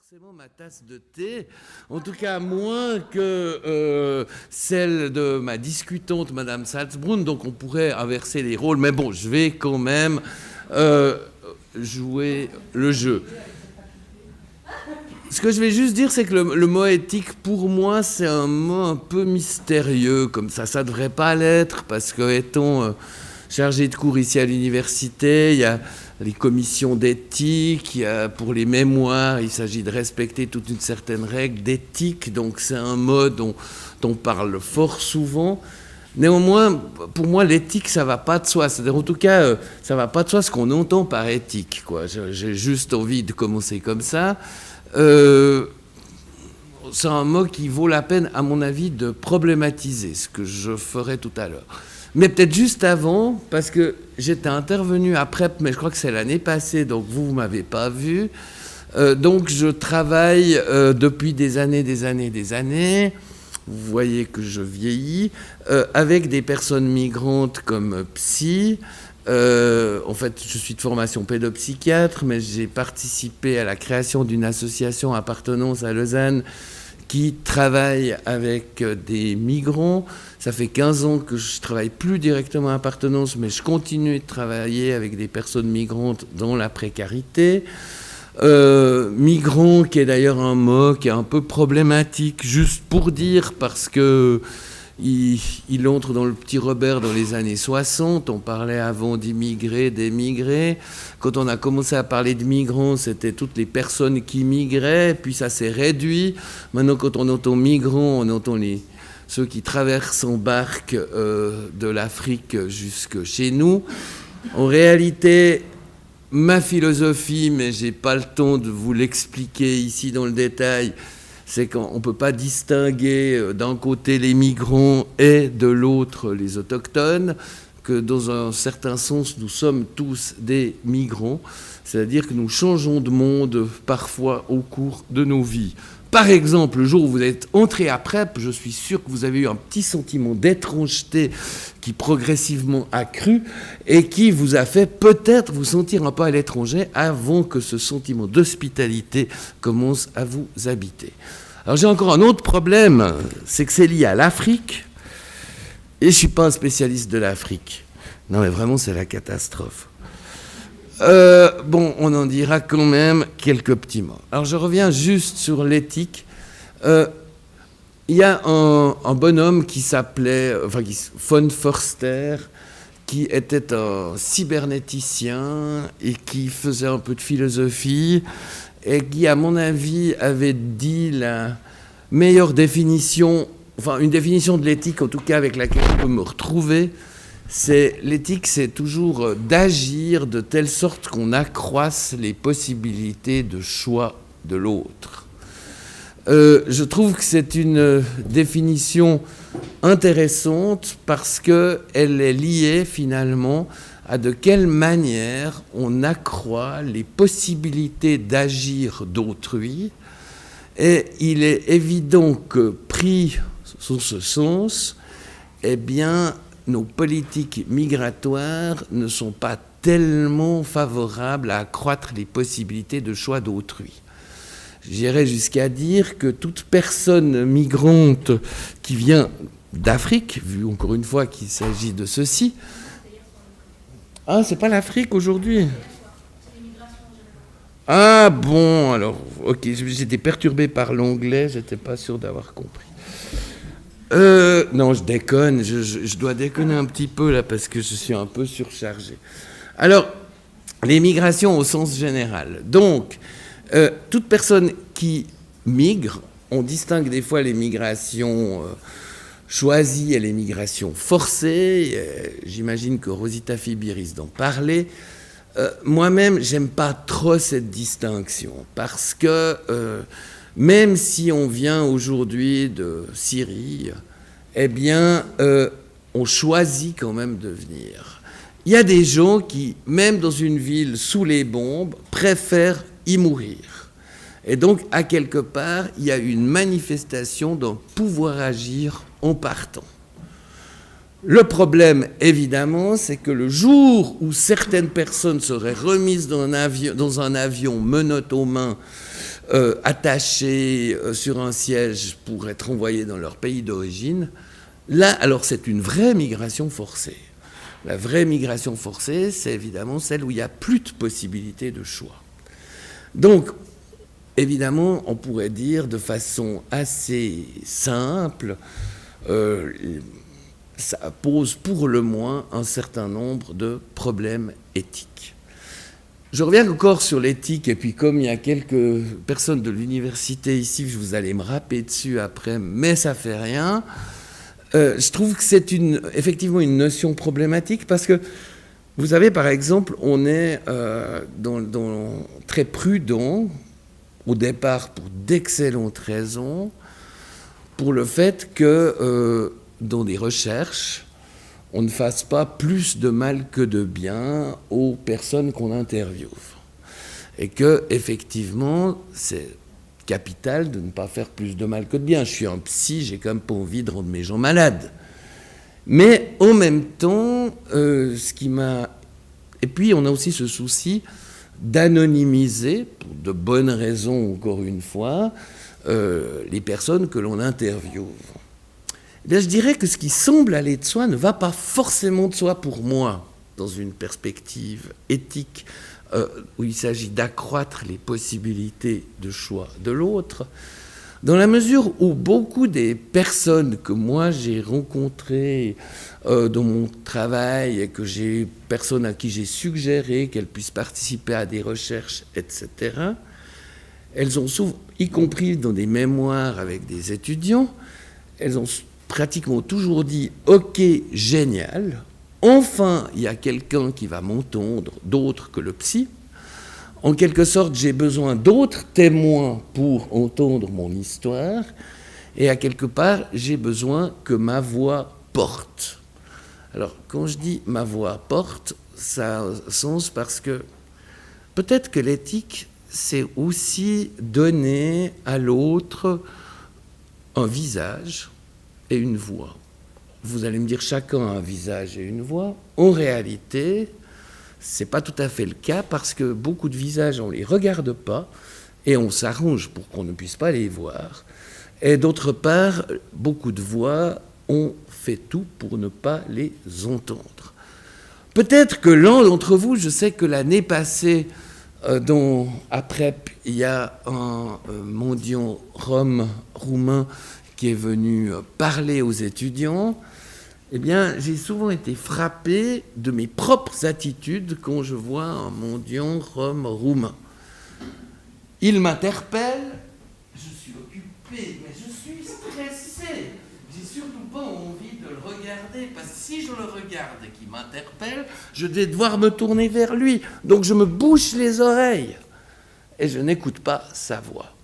forcément ma tasse de thé, en tout cas moins que celle de ma discutante Madame Salzbrunn, donc on pourrait inverser les rôles, mais bon, je vais quand même jouer le jeu. Ce que je vais juste dire, c'est que le mot éthique, pour moi, c'est un mot un peu mystérieux, comme ça devrait pas l'être, parce que, étant chargé de cours ici à l'université, il y a les commissions d'éthique, il y a, pour les mémoires, il s'agit de respecter toute une certaine règle d'éthique, donc c'est un mot dont on parle fort souvent. Néanmoins, pour moi, l'éthique, ça va pas de soi. C'est-à-dire, en tout cas, ça va pas de soi ce qu'on entend par éthique, quoi. J'ai juste envie de commencer comme ça. C'est un mot qui vaut la peine, à mon avis, de problématiser, ce que je ferai tout à l'heure. Mais peut-être juste avant, parce que j'étais intervenu à PrEP, mais je crois que c'est l'année passée, donc vous ne m'avez pas vu. Donc je travaille depuis des années, vous voyez que je vieillis, avec des personnes migrantes comme psy. En fait, je suis de formation pédopsychiatre, mais j'ai participé à la création d'une association appartenance à Lausanne qui travaille avec des migrants. Ça fait 15 ans que je ne travaille plus directement à appartenance, mais je continue de travailler avec des personnes migrantes dans la précarité. Migrant, qui est d'ailleurs un mot qui est un peu problématique, juste pour dire, parce que il entre dans le petit Robert dans les années 60. On parlait avant d'immigrés, d'émigrés. Quand on a commencé à parler de migrants, c'était toutes les personnes qui migraient, puis ça s'est réduit. Maintenant, quand on entend migrants, on entend ceux qui traversent en barque de l'Afrique jusque chez nous. En réalité, ma philosophie, mais je n'ai pas le temps de vous l'expliquer ici dans le détail, c'est qu'on ne peut pas distinguer d'un côté les migrants et de l'autre les autochtones, que dans un certain sens, nous sommes tous des migrants, c'est-à-dire que nous changeons de monde parfois au cours de nos vies. Par exemple, le jour où vous êtes entré à PrEP, je suis sûr que vous avez eu un petit sentiment d'étrangeté qui progressivement a cru et qui vous a fait peut-être vous sentir un peu à l'étranger avant que ce sentiment d'hospitalité commence à vous habiter. Alors j'ai encore un autre problème, c'est que c'est lié à l'Afrique et je ne suis pas un spécialiste de l'Afrique. Non mais vraiment c'est la catastrophe. Bon, on en dira quand même quelques petits mots. Alors je reviens juste sur l'éthique. Il y a un bonhomme qui s'appelait von Forster, qui était un cybernéticien et qui faisait un peu de philosophie et qui, à mon avis, avait dit la meilleure définition, enfin une définition de l'éthique, en tout cas avec laquelle je peux me retrouver. L'éthique, c'est toujours d'agir de telle sorte qu'on accroisse les possibilités de choix de l'autre. Je trouve que c'est une définition intéressante parce qu'elle est liée finalement à de quelle manière on accroît les possibilités d'agir d'autrui. Et il est évident que pris sur ce sens, eh bien, nos politiques migratoires ne sont pas tellement favorables à accroître les possibilités de choix d'autrui. J'irais jusqu'à dire que toute personne migrante qui vient d'Afrique, vu encore une fois qu'il s'agit de ceci... Ah, c'est pas l'Afrique aujourd'hui? Ah bon, alors, ok, j'étais perturbé par l'anglais, j'étais pas sûr d'avoir compris. Non, je déconne, je dois déconner un petit peu là parce que je suis un peu surchargé. Alors, les migrations au sens général. Donc, toute personne qui migre, on distingue des fois les migrations choisies et les migrations forcées. J'imagine que Rosita Fibi risque d'en parler. Moi-même, j'aime pas trop cette distinction parce que même si on vient aujourd'hui de Syrie, eh bien, on choisit quand même de venir. Il y a des gens qui, même dans une ville sous les bombes, préfèrent y mourir. Et donc, à quelque part, il y a une manifestation d'un pouvoir agir en partant. Le problème, évidemment, c'est que le jour où certaines personnes seraient remises dans un avion menottes aux mains attachés sur un siège pour être envoyés dans leur pays d'origine. Là, alors c'est une vraie migration forcée. La vraie migration forcée, c'est évidemment celle où il n'y a plus de possibilité de choix. Donc, évidemment, on pourrait dire de façon assez simple, ça pose pour le moins un certain nombre de problèmes éthiques. Je reviens encore sur l'éthique, et puis comme il y a quelques personnes de l'université ici, vous allez me râper dessus après, mais ça fait rien. Je trouve que c'est effectivement une notion problématique, parce que, vous savez, par exemple, on est très prudent, au départ pour d'excellentes raisons, pour le fait que dans des recherches, on ne fasse pas plus de mal que de bien aux personnes qu'on interviewe. Et que, effectivement, c'est capital de ne pas faire plus de mal que de bien. Je suis un psy, j'ai quand même pas envie de rendre mes gens malades. Mais en même temps, ce qui m'a... Et puis, on a aussi ce souci d'anonymiser, pour de bonnes raisons, encore une fois, les personnes que l'on interviewe. Là, je dirais que ce qui semble aller de soi ne va pas forcément de soi pour moi, dans une perspective éthique où il s'agit d'accroître les possibilités de choix de l'autre, dans la mesure où beaucoup des personnes que moi j'ai rencontrées dans mon travail et personnes à qui j'ai suggéré qu'elles puissent participer à des recherches, etc., elles ont souvent, y compris dans des mémoires avec des étudiants, elles ont pratiquement toujours dit « Ok, génial, enfin il y a quelqu'un qui va m'entendre, d'autre que le psy. En quelque sorte, j'ai besoin d'autres témoins pour entendre mon histoire, et à quelque part, j'ai besoin que ma voix porte. » Alors, quand je dis « ma voix porte », ça a un sens parce que peut-être que l'éthique, c'est aussi donner à l'autre un visage et une voix. Vous allez me dire, chacun a un visage et une voix. En réalité, ce n'est pas tout à fait le cas, parce que beaucoup de visages, on ne les regarde pas, et on s'arrange pour qu'on ne puisse pas les voir. Et d'autre part, beaucoup de voix, on fait tout pour ne pas les entendre. Peut-être que l'un d'entre vous, je sais que l'année passée, à Prep, il y a un mendiant roumain qui est venu parler aux étudiants. Eh bien, j'ai souvent été frappé de mes propres attitudes quand je vois un mendiant roumain. Il m'interpelle, je suis occupé, mais je suis stressé. J'ai surtout pas envie de le regarder, parce que si je le regarde et qu'il m'interpelle, je vais devoir me tourner vers lui. Donc je me bouche les oreilles et je n'écoute pas sa voix.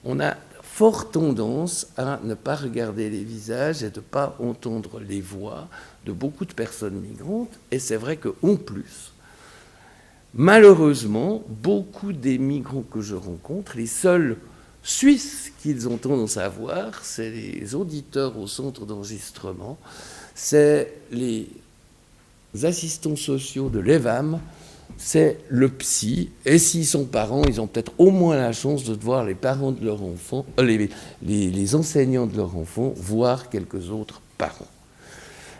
On a fort tendance à ne pas regarder les visages et de ne pas entendre les voix de beaucoup de personnes migrantes. Et c'est vrai qu'en plus, malheureusement, beaucoup des migrants que je rencontre, les seuls Suisses qu'ils ont tendance à voir, c'est les auditeurs au centre d'enregistrement, c'est les assistants sociaux de l'EVAM, c'est le psy, et s'ils sont parents, ils ont peut-être au moins la chance de voir les parents de leur enfant, les enseignants de leur enfant, voire quelques autres parents.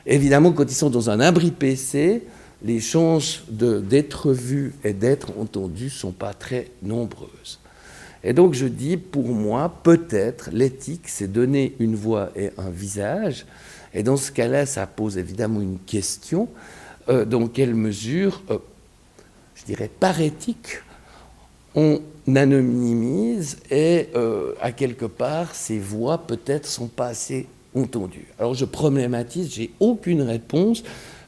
Évidemment, quand ils sont dans un abri PC, les chances d'être vus et d'être entendus ne sont pas très nombreuses. Et donc je dis, pour moi, peut-être, l'éthique, c'est donner une voix et un visage, et dans ce cas-là, ça pose évidemment une question, dans quelle mesure... je dirais par éthique, on anonymise et à quelque part, ces voix peut-être sont pas assez entendues. Alors je problématise, j'ai aucune réponse,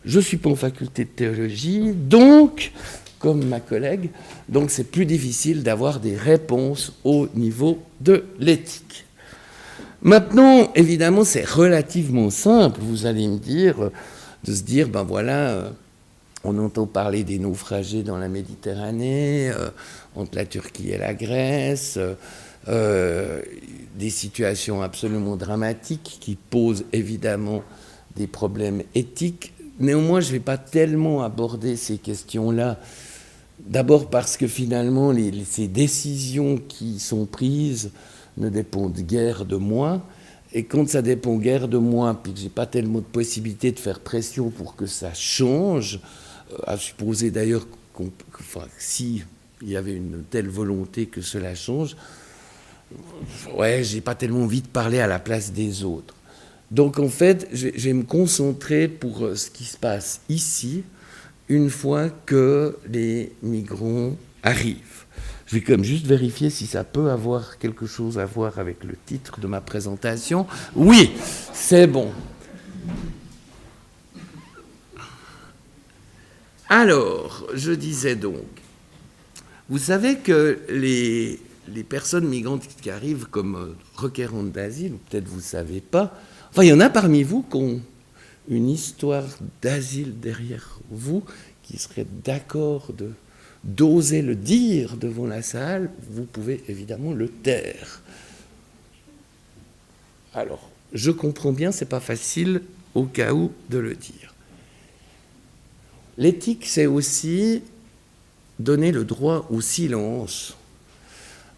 je ne suis pas en faculté de théologie, donc, comme ma collègue, donc c'est plus difficile d'avoir des réponses au niveau de l'éthique. Maintenant, évidemment, c'est relativement simple, vous allez me dire, de se dire, ben voilà... on entend parler des naufragés dans la Méditerranée, entre la Turquie et la Grèce, des situations absolument dramatiques qui posent évidemment des problèmes éthiques. Néanmoins, je ne vais pas tellement aborder ces questions-là D'abord parce que finalement, ces décisions qui sont prises ne dépendent guère de moi. Et quand ça dépend guère de moi, puis que je n'ai pas tellement de possibilité de faire pression pour que ça change, à supposer d'ailleurs si il y avait une telle volonté que cela change, ouais, j'ai pas tellement envie de parler à la place des autres. Donc en fait, je vais me concentrer pour ce qui se passe ici, une fois que les migrants arrivent. Je vais quand même juste vérifier si ça peut avoir quelque chose à voir avec le titre de ma présentation. Oui, c'est bon. Alors, je disais donc, vous savez que les personnes migrantes qui arrivent comme requérantes d'asile, ou peut-être vous ne savez pas, enfin il y en a parmi vous qui ont une histoire d'asile derrière vous, qui seraient d'accord d'oser le dire devant la salle, vous pouvez évidemment le taire. Alors, je comprends bien, c'est pas facile au cas où de le dire. L'éthique, c'est aussi donner le droit au silence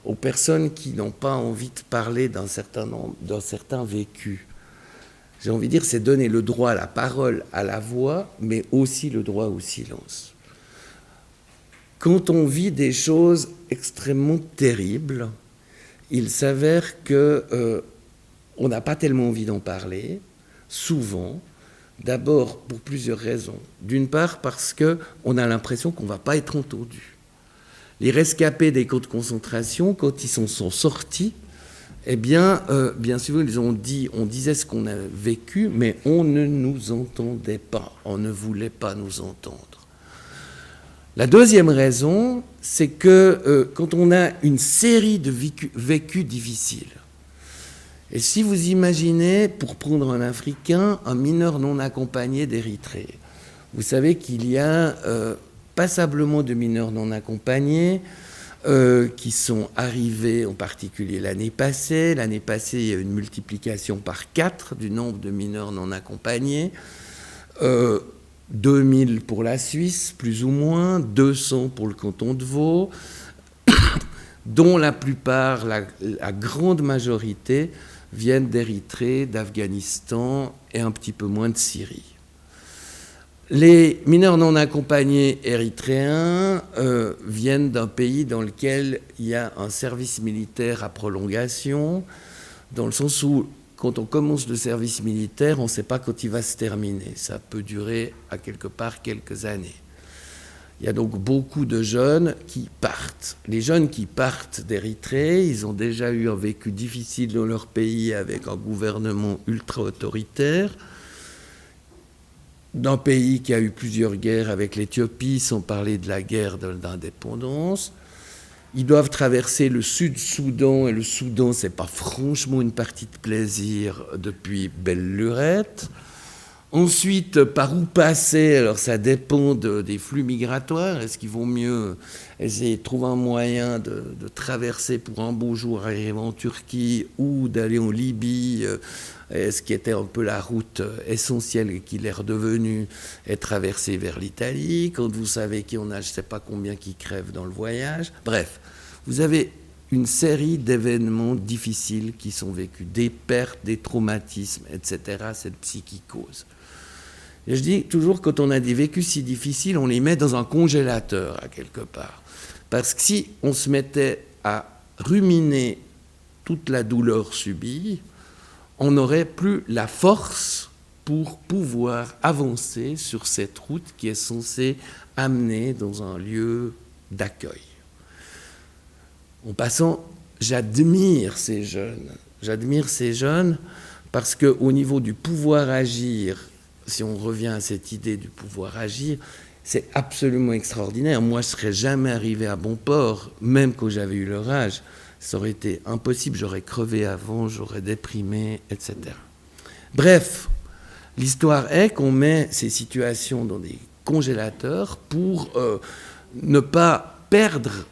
aux personnes qui n'ont pas envie de parler d'un certain vécu. J'ai envie de dire, c'est donner le droit à la parole, à la voix, mais aussi le droit au silence. Quand on vit des choses extrêmement terribles, il s'avère que on n'a pas tellement envie d'en parler, souvent, d'abord pour plusieurs raisons. D'une part parce qu'on a l'impression qu'on ne va pas être entendu. Les rescapés des camps de concentration, quand ils sont sortis, eh bien, bien sûr, on disait ce qu'on a vécu, mais on ne nous entendait pas, on ne voulait pas nous entendre. La deuxième raison, c'est que quand on a une série de vécus difficiles, et si vous imaginez, pour prendre un Africain, un mineur non accompagné d'Érythrée, vous savez qu'il y a passablement de mineurs non accompagnés qui sont arrivés en particulier l'année passée. L'année passée, il y a eu une multiplication par 4 du nombre de mineurs non accompagnés. 2000 pour la Suisse, plus ou moins, 200 pour le canton de Vaud, dont la plupart, la grande majorité, viennent d'Érythrée, d'Afghanistan et un petit peu moins de Syrie. Les mineurs non accompagnés érythréens viennent d'un pays dans lequel il y a un service militaire à prolongation, dans le sens où quand on commence le service militaire, on ne sait pas quand il va se terminer. Ça peut durer à quelque part quelques années. Il y a donc beaucoup de jeunes qui partent. Les jeunes qui partent d'Érythrée, ils ont déjà eu un vécu difficile dans leur pays avec un gouvernement ultra-autoritaire, d'un pays qui a eu plusieurs guerres avec l'Éthiopie, sans parler de la guerre d'indépendance. Ils doivent traverser le Sud-Soudan, et le Soudan, c'est pas franchement une partie de plaisir depuis belle lurette. Ensuite, par où passer? Alors ça dépend des flux migratoires. Est-ce qu'il vaut mieux essayer de trouver un moyen de traverser pour un beau jour, arriver en Turquie, ou d'aller en Libye, ce qui était un peu la route essentielle et qui l'est redevenue, et traverser vers l'Italie, quand vous savez qu'il y en a je ne sais pas combien qui crèvent dans le voyage. Bref, vous avez une série d'événements difficiles qui sont vécus, des pertes, des traumatismes, etc. C'est le psychicose. Et je dis toujours, quand on a des vécus si difficiles, on les met dans un congélateur, à quelque part. Parce que si on se mettait à ruminer toute la douleur subie, on n'aurait plus la force pour pouvoir avancer sur cette route qui est censée amener dans un lieu d'accueil. En passant, j'admire ces jeunes. J'admire ces jeunes parce qu'au niveau du pouvoir agir, si on revient à cette idée du pouvoir agir, c'est absolument extraordinaire. Moi, je ne serais jamais arrivé à bon port, même quand j'avais eu leur âge. Ça aurait été impossible, j'aurais crevé avant, j'aurais déprimé, etc. Bref, l'histoire est qu'on met ces situations dans des congélateurs pour ne pas perdre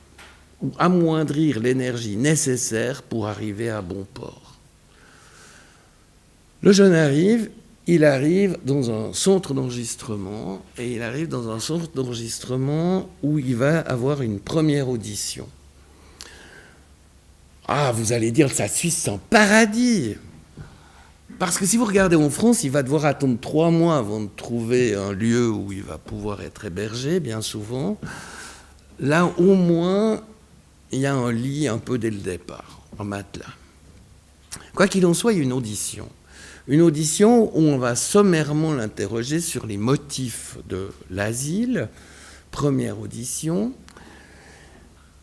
ou amoindrir l'énergie nécessaire pour arriver à bon port. Le jeune arrive, il arrive dans un centre d'enregistrement, et il arrive dans un centre d'enregistrement où il va avoir une première audition. Ah, vous allez dire, ça Suisse, c'est un paradis. Parce que si vous regardez en France, il va devoir attendre 3 mois avant de trouver un lieu où il va pouvoir être hébergé, bien souvent. Là, au moins, il y a un lit un peu dès le départ, un matelas. Quoi qu'il en soit, il y a une audition. Une audition où on va sommairement l'interroger sur les motifs de l'asile. Première audition.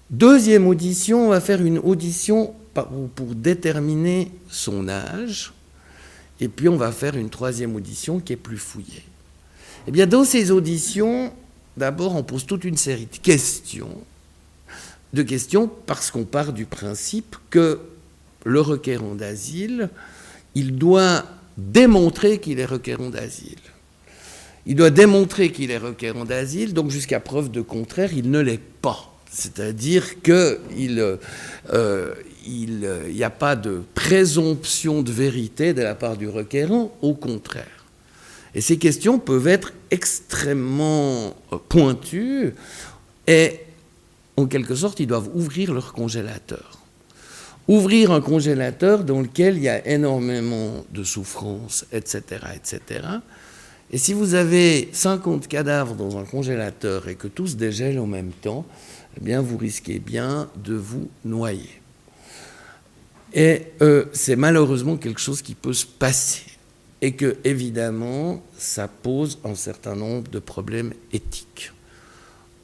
Deuxième audition, on va faire une audition pour déterminer son âge. Et puis on va faire une troisième audition qui est plus fouillée. Eh bien, dans ces auditions, d'abord, on pose toute une série de questions parce qu'on part du principe que le requérant d'asile, il doit démontrer qu'il est requérant d'asile. Il doit démontrer qu'il est requérant d'asile, donc jusqu'à preuve de contraire, il ne l'est pas. C'est-à-dire qu'il n'y a pas de présomption de vérité de la part du requérant, au contraire. Et ces questions peuvent être extrêmement pointues et, en quelque sorte, ils doivent ouvrir leur congélateur. Ouvrir un congélateur dans lequel il y a énormément de souffrance, etc., etc. Et si vous avez 50 cadavres dans un congélateur et que tous dégèlent en même temps, eh bien, vous risquez bien de vous noyer. Et c'est malheureusement quelque chose qui peut se passer. Et que, évidemment, ça pose un certain nombre de problèmes éthiques.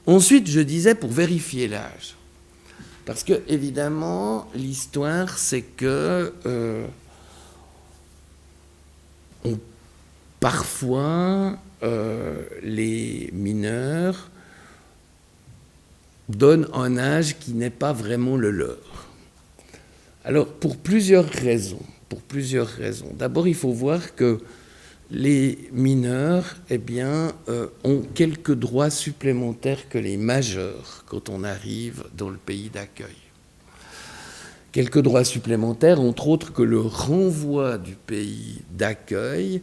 Ensuite, je disais pour vérifier l'âge. Parce que, évidemment, l'histoire, c'est que parfois, les mineurs donnent un âge qui n'est pas vraiment le leur. Alors, pour plusieurs raisons. D'abord, il faut voir que les mineurs, eh bien, ont quelques droits supplémentaires que les majeurs quand on arrive dans le pays d'accueil. Quelques droits supplémentaires, entre autres que le renvoi du pays d'accueil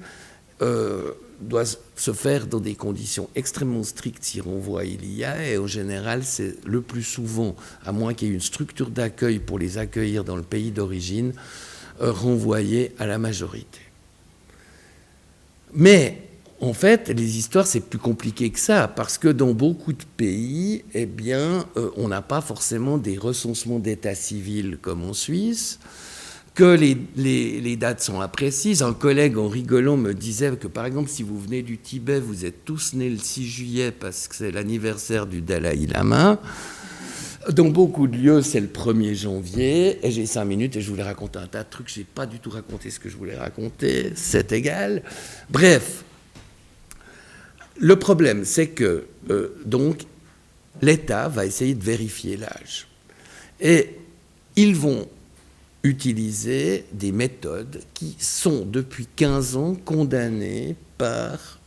doit se faire dans des conditions extrêmement strictes si renvoi il y a, et en général, c'est le plus souvent, à moins qu'il y ait une structure d'accueil pour les accueillir dans le pays d'origine, renvoyé à la majorité. Mais, en fait, les histoires, c'est plus compliqué que ça, parce que dans beaucoup de pays, eh bien, on n'a pas forcément des recensements d'état civil comme en Suisse, que les dates sont imprécises. Un collègue, en rigolant, me disait que, par exemple, si vous venez du Tibet, vous êtes tous nés le 6 juillet parce que c'est l'anniversaire du Dalai Lama. Dans beaucoup de lieux, c'est le 1er janvier, et j'ai 5 minutes et je voulais raconter un tas de trucs. Je n'ai pas du tout raconté ce que je voulais raconter, c'est égal. Bref, le problème, c'est que donc l'État va essayer de vérifier l'âge. Et ils vont utiliser des méthodes qui sont depuis 15 ans condamnées par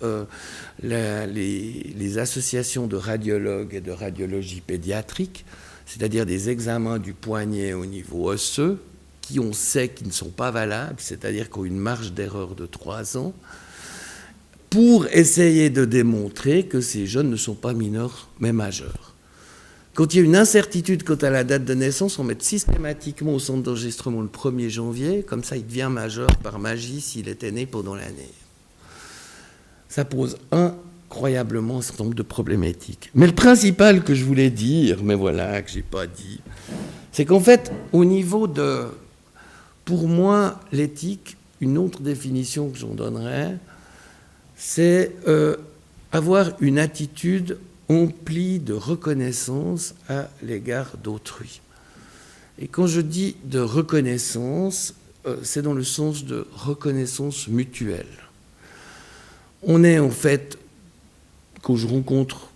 les associations de radiologues et de radiologie pédiatrique, c'est-à-dire des examens du poignet au niveau osseux, qui on sait qu'ils ne sont pas valables, c'est-à-dire qu'ils ont une marge d'erreur de 3 ans, pour essayer de démontrer que ces jeunes ne sont pas mineurs, mais majeurs. Quand il y a une incertitude quant à la date de naissance, on met systématiquement au centre d'enregistrement le 1er janvier, comme ça il devient majeur par magie s'il était né pendant l'année. Ça pose incroyablement un certain nombre de problématiques. Mais le principal que je voulais dire, mais voilà, que je n'ai pas dit, c'est qu'en fait, au niveau de... Pour moi, l'éthique, une autre définition que j'en donnerais, c'est avoir une attitude emplie de reconnaissance à l'égard d'autrui. Et quand je dis de reconnaissance, c'est dans le sens de reconnaissance mutuelle. On est en fait, quand je rencontre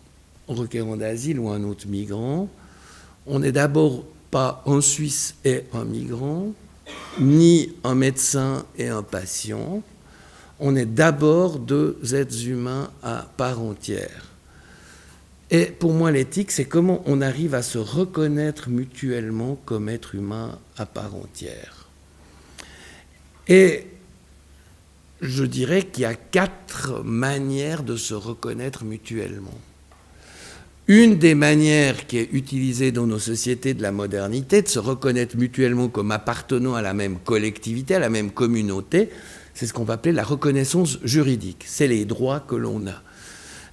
un requérant d'asile ou un autre migrant, on n'est d'abord pas un Suisse et un migrant, ni un médecin et un patient. On est d'abord 2 êtres humains à part entière. Et pour moi, l'éthique, c'est comment on arrive à se reconnaître mutuellement comme être humain à part entière. Et je dirais qu'il y a 4 manières de se reconnaître mutuellement. Une des manières qui est utilisée dans nos sociétés de la modernité, de se reconnaître mutuellement comme appartenant à la même collectivité, à la même communauté, c'est ce qu'on va appeler la reconnaissance juridique. C'est les droits que l'on a.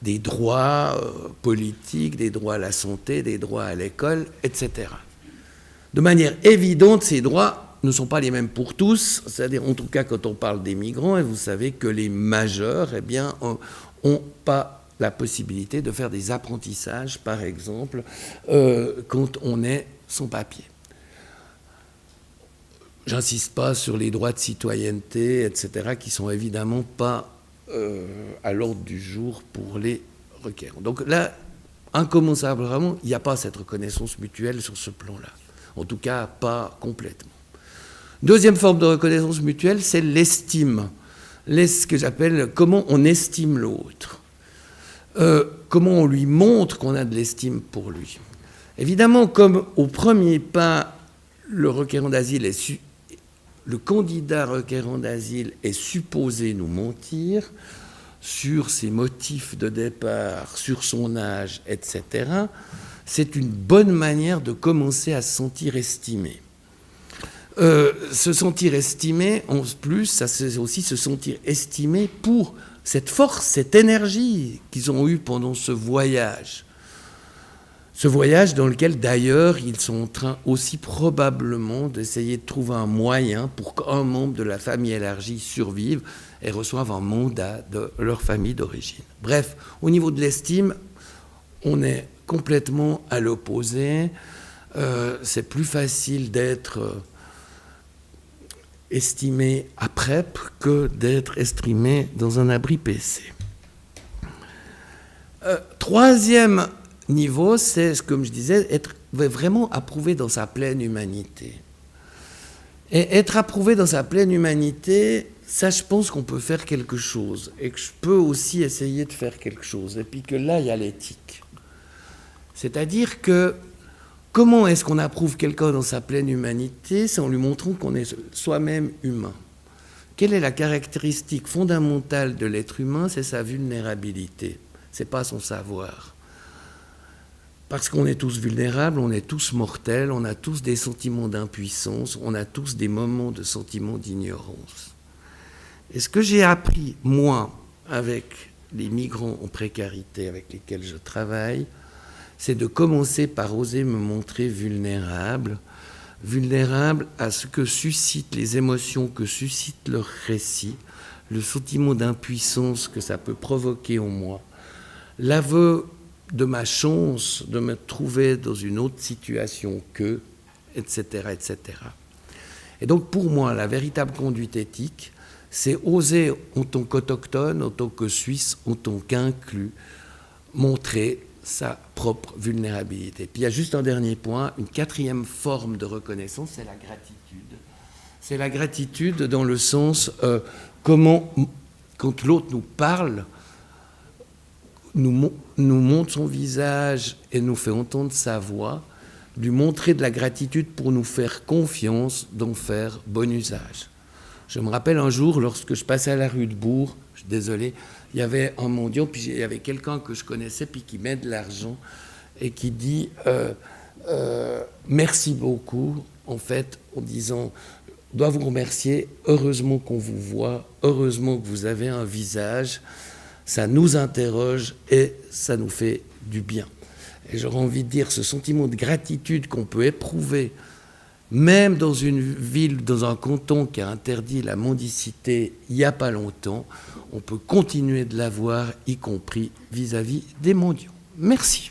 Des droits politiques, des droits à la santé, des droits à l'école, etc. De manière évidente, ces droits ne sont pas les mêmes pour tous, c'est-à-dire en tout cas quand on parle des migrants, et vous savez que les majeurs, eh bien, ont pas la possibilité de faire des apprentissages, par exemple, quand on est sans papier. J'insiste pas sur les droits de citoyenneté, etc., qui sont évidemment pas à l'ordre du jour pour les requérants. Donc là, incommensurablement, il n'y a pas cette reconnaissance mutuelle sur ce plan-là. En tout cas, pas complètement. Deuxième forme de reconnaissance mutuelle, c'est l'estime. Ce que j'appelle comment on estime l'autre. Comment on lui montre qu'on a de l'estime pour lui. Évidemment, comme au premier pas, le requérant d'asile le candidat requérant d'asile est supposé nous mentir sur ses motifs de départ, sur son âge, etc., c'est une bonne manière de commencer à se sentir estimé. Se sentir estimé, en plus, ça c'est aussi se sentir estimé pour cette force, cette énergie qu'ils ont eue pendant ce voyage. Ce voyage dans lequel, d'ailleurs, ils sont en train aussi probablement d'essayer de trouver un moyen pour qu'un membre de la famille élargie survive et reçoive un mandat de leur famille d'origine. Bref, au niveau de l'estime, on est complètement à l'opposé. C'est plus facile d'être estimé à PrEP que d'être estimé dans un abri PC. Troisième niveau, c'est, comme je disais, être vraiment approuvé dans sa pleine humanité. Et être approuvé dans sa pleine humanité, ça, je pense qu'on peut faire quelque chose, et que je peux aussi essayer de faire quelque chose, et puis que là, il y a l'éthique. C'est-à-dire que comment est-ce qu'on approuve quelqu'un dans sa pleine humanité? C'est en lui montrant qu'on est soi-même humain. Quelle est la caractéristique fondamentale de l'être humain? C'est sa vulnérabilité, c'est pas son savoir. Parce qu'on est tous vulnérables, on est tous mortels, on a tous des sentiments d'impuissance, on a tous des moments de sentiments d'ignorance. Et ce que j'ai appris, moi, avec les migrants en précarité avec lesquels je travaille, c'est de commencer par oser me montrer vulnérable à ce que suscitent les émotions que suscite leur récit, le sentiment d'impuissance que ça peut provoquer en moi, l'aveu de ma chance de me trouver dans une autre situation qu'eux, etc., etc. Et donc pour moi, la véritable conduite éthique, c'est oser en tant qu'autochtone, en tant que Suisse, en tant qu'inclus, montrer sa propre vulnérabilité. Puis il y a juste un dernier point, une quatrième forme de reconnaissance, c'est la gratitude. C'est la gratitude dans le sens comment, quand l'autre nous parle, nous montre son visage et nous fait entendre sa voix, lui montrer de la gratitude pour nous faire confiance, d'en faire bon usage. Je me rappelle un jour, lorsque je passais à la rue de Bourg, je suis désolé, il y avait un mendiant, puis il y avait quelqu'un que je connaissais, puis qui met de l'argent, et qui dit merci beaucoup, en fait, en disant, je dois vous remercier, heureusement qu'on vous voit, heureusement que vous avez un visage, ça nous interroge et ça nous fait du bien. Et j'aurais envie de dire, ce sentiment de gratitude qu'on peut éprouver, même dans une ville, dans un canton qui a interdit la mendicité il n'y a pas longtemps, on peut continuer de l'avoir, y compris vis-à-vis des mendiants. Merci.